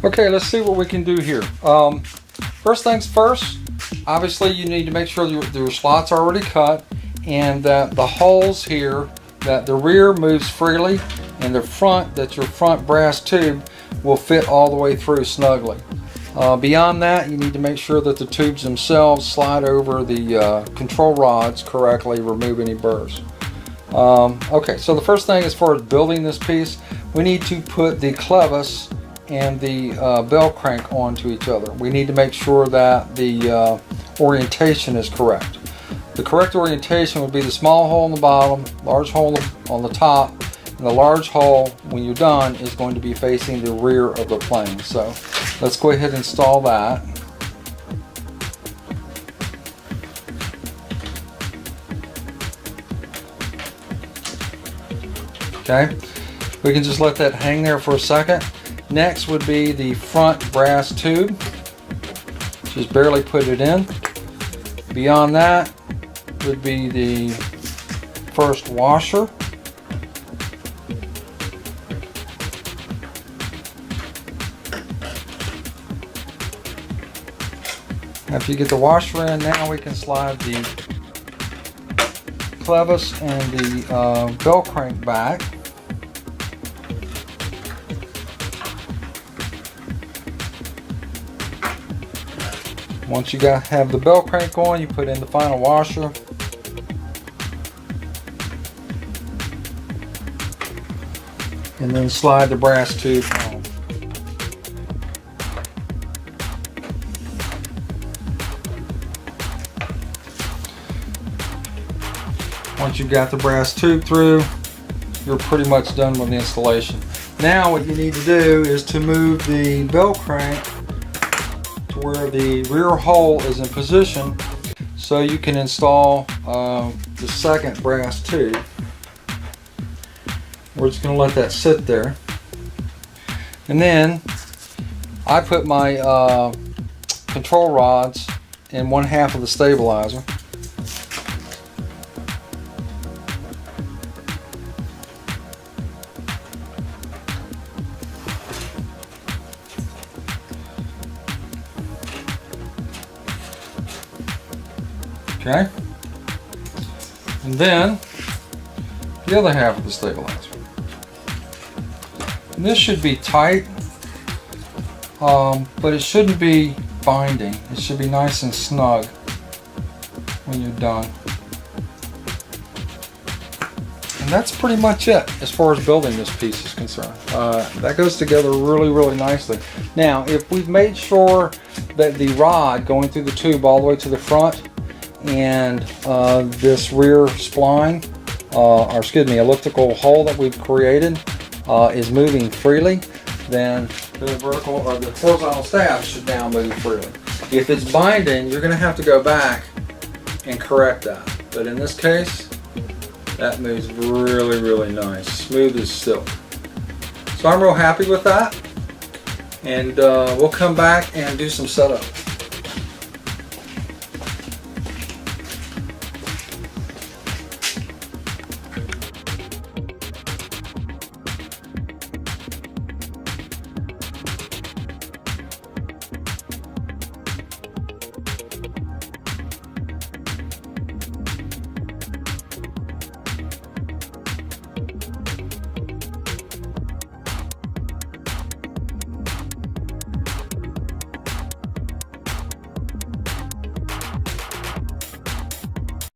Okay, let's see what we can do here. First things first, obviously you need to make sure your slots are already cut and that the holes here, that the rear moves freely and the front, that your front brass tube will fit all the way through snugly. Beyond that, you need to make sure that the tubes themselves slide over the control rods correctly, remove any burrs. Okay, so the first thing as far as building this piece, we need to put the clevis and the bell crank onto each other. We need to make sure that the orientation is correct. The correct orientation would be the small hole in the bottom, large hole on the top, and the large hole, when you're done, is going to be facing the rear of the plane. So let's go ahead and install that. Okay, we can just let that hang there for a second. Next would be the front brass tube. Just barely put it in. Beyond that would be the first washer. After you get the washer in, now we can slide the clevis and the bell crank back. Once you have the bell crank on, you put in the final washer. And then slide the brass tube home. Once you've got the brass tube through, you're pretty much done with the installation. Now what you need to do is to move the bell crank to where the rear hole is in position so you can install the second brass tube. We're just going to let that sit there. And then I put my control rods in one half of the stabilizer. Okay, and then the other half of the stabilizer. And this should be tight, but it shouldn't be binding. It should be nice and snug when you're done. And that's pretty much it as far as building this piece is concerned. That goes together really, really nicely. Now, if we've made sure that the rod going through the tube all the way to the front and this rear spline, or excuse me, elliptical hole that we've created is moving freely, then the vertical or the horizontal stab should now move freely. If it's binding, you're going to have to go back and correct that. But in this case, that moves really, really nice, smooth as silk. So I'm real happy with that, and we'll come back and do some setup.